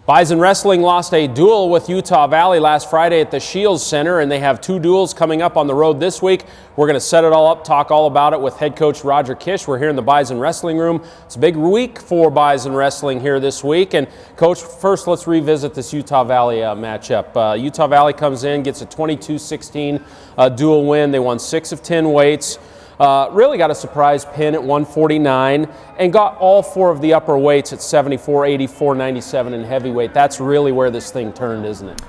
Bison Wrestling lost a duel with Utah Valley last Friday at the Shields Center, and they have 2 duels coming up on the road this week. We're going to set it all up, talk all about it with head coach Roger Kish. We're here in the Bison Wrestling room. It's a big week for Bison Wrestling here this week. And Coach, first let's revisit this Utah Valley matchup. Utah Valley comes in, gets a 22-16 dual win. They won 6 of 10 weights. Really got a surprise pin at 149 and got all 4 of the upper weights at 74, 84, 97 in heavyweight. That's really where this thing turned, isn't it?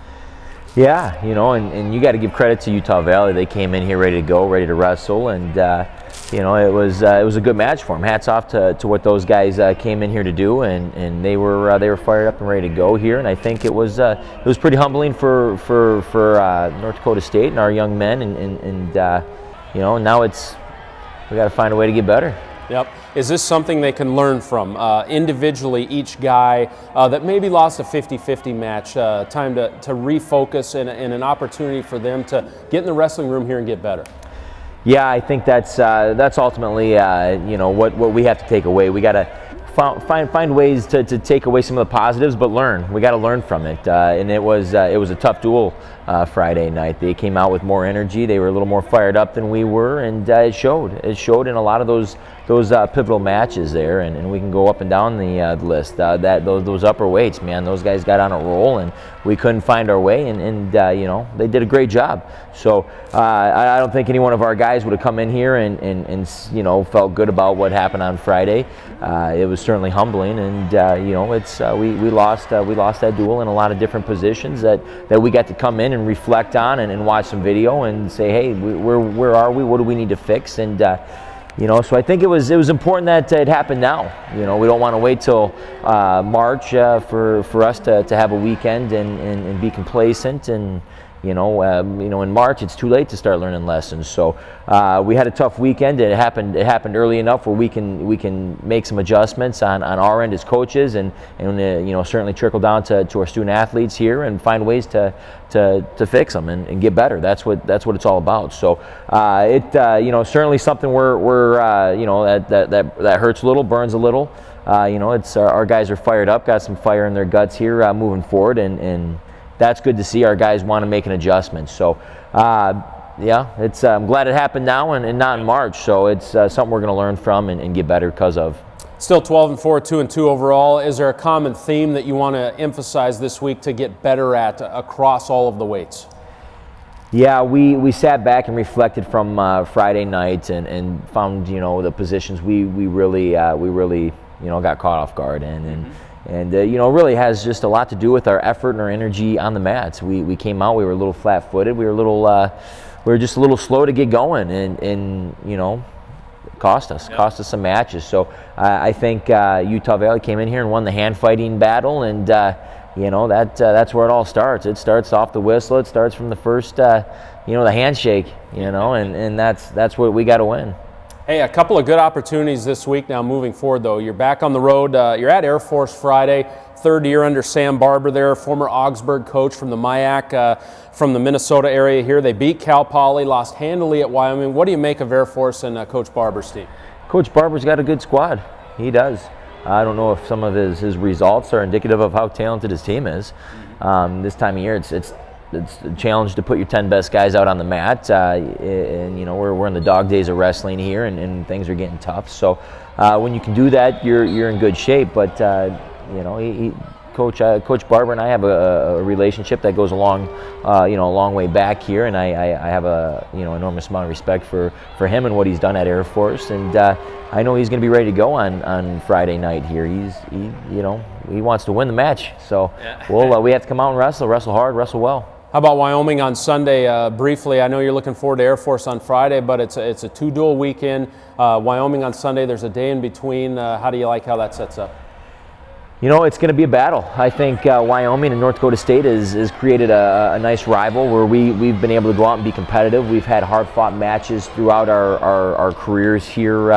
Yeah, you know, and you got to give credit to Utah Valley. They came in here ready to go, ready to wrestle, and you know, it was a good match for them. Hats off to what those guys came in here to do, and they were fired up and ready to go here. And I think it was pretty humbling for North Dakota State and our young men, and you know, now we got to find a way to get better. Yep. Is this something they can learn from individually, each guy that maybe lost a 50-50 match, time to refocus and an opportunity for them to get in the wrestling room here and get better? Yeah, I think that's ultimately you know, what we have to take away. We got to find ways to take away some of the positives, but learn. We got to learn from it. And it was a tough duel Friday night. They came out with more energy. They were a little more fired up than we were, and it showed. It showed in a lot of those pivotal matches there. And we can go up and down the list. Those upper weights, man, those guys got on a roll, and we couldn't find our way. And you know, they did a great job. So I don't think any one of our guys would have come in here and you know, felt good about what happened on Friday. It was certainly humbling, and you know, we lost that duel in a lot of different positions that we got to come in and reflect on and watch some video and say, hey, where are we? What do we need to fix? And you know, so I think it was important that it happened now. You know, we don't want to wait till March for us to have a weekend and be complacent. And you know, in March it's too late to start learning lessons. So we had a tough weekend. It happened early enough where we can make some adjustments on our end as coaches, and you know, certainly trickle down to our student athletes here and find ways to fix them and get better. That's what it's all about. So you know, certainly something we're you know, that hurts a little, burns a little. You know, it's our guys are fired up, got some fire in their guts here moving forward, and that's good to see. Our guys want to make an adjustment. So yeah, I'm glad it happened now and not in March. So it's something we're going to learn from and get better because of. Still 12-4, 2-2 overall. Is there a common theme that you want to emphasize this week to get better at across all of the weights? Yeah, we sat back and reflected from Friday night and found, you know, the positions we really you know, got caught off guard in. And you know, it really has just a lot to do with our effort and our energy on the mats. We came out, we were a little flat-footed, we were just a little slow to get going, and you know, cost us some matches. So I think Utah Valley came in here and won the hand fighting battle, and you know, that's where it all starts. It starts off the whistle. It starts from the first you know, the handshake. You know, and that's what we got to win. Hey, a couple of good opportunities this week now moving forward, though. You're back on the road. You're at Air Force Friday, 3rd year under Sam Barber there, former Augsburg coach from the MIAC, from the Minnesota area here. They beat Cal Poly, lost handily at Wyoming. What do you make of Air Force and Coach Barber's team? Coach Barber's got a good squad. He does. I don't know if some of his results are indicative of how talented his team is. This time of year, it's a challenge to put your 10 best guys out on the mat, and you know, we're in the dog days of wrestling here, and things are getting tough. So when you can do that, you're in good shape. But you know, Coach Barber and I have a relationship that goes along, you know, a long way back here, and I have a, you know, enormous amount of respect for him and what he's done at Air Force, and I know he's going to be ready to go on Friday night here. You know, he wants to win the match, so we have to come out and wrestle hard, wrestle well. How about Wyoming on Sunday? Briefly, I know you're looking forward to Air Force on Friday, but it's a 2-duel weekend. Wyoming on Sunday, there's a day in between. How do you like how that sets up? You know, it's going to be a battle. I think Wyoming and North Dakota State has created a nice rival where we've been able to go out and be competitive. We've had hard-fought matches throughout our careers here,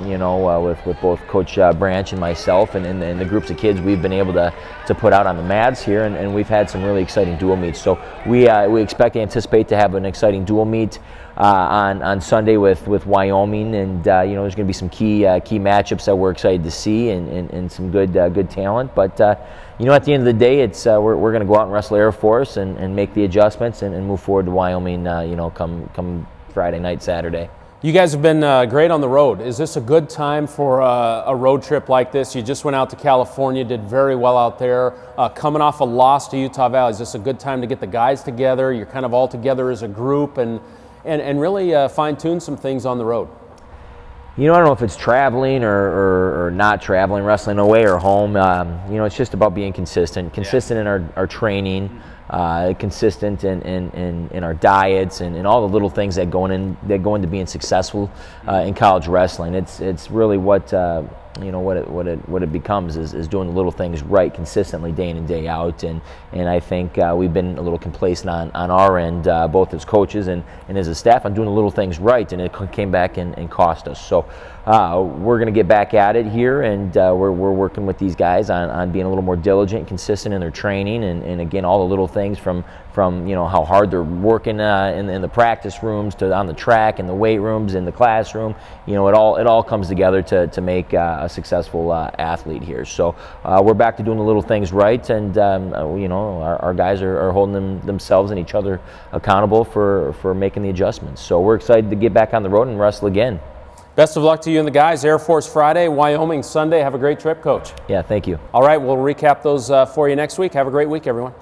you know, with both Coach Branch and myself, and the groups of kids we've been able to put out on the mats here, and we've had some really exciting dual meets. So we expect and anticipate to have an exciting dual meet. on Sunday with Wyoming, and there's going to be some key matchups that we're excited to see, and some good talent. But at the end of the day, it's we're going to go out and wrestle Air Force and make the adjustments and move forward to Wyoming. Come Friday night, Saturday. You guys have been great on the road. Is this a good time for a road trip like this? You just went out to California, did very well out there. Coming off a loss to Utah Valley, is this a good time to get the guys together? You're kind of all together as a group and really fine-tune some things on the road? I don't know if it's traveling or not traveling, wrestling away or home. It's just about being consistent in our training, consistent in our diets and all the little things that go into being successful in college wrestling. It's really what it becomes is doing the little things right consistently day in and day out, and I think we've been a little complacent on our end, both as coaches and as a staff, on doing the little things right, and it came back and cost us. So we're going to get back at it here, and we're working with these guys on being a little more diligent and consistent in their training, and again, all the little things from how hard they're working in the practice rooms to on the track and the weight rooms in the classroom. It all comes together to make a successful athlete here. So we're back to doing the little things right, and our guys are holding themselves and each other accountable for making the adjustments. So we're excited to get back on the road and wrestle again. Best of luck to you and the guys. Air Force Friday, Wyoming Sunday. Have a great trip, Coach. Yeah, thank you. All right, we'll recap those for you next week. Have a great week, everyone.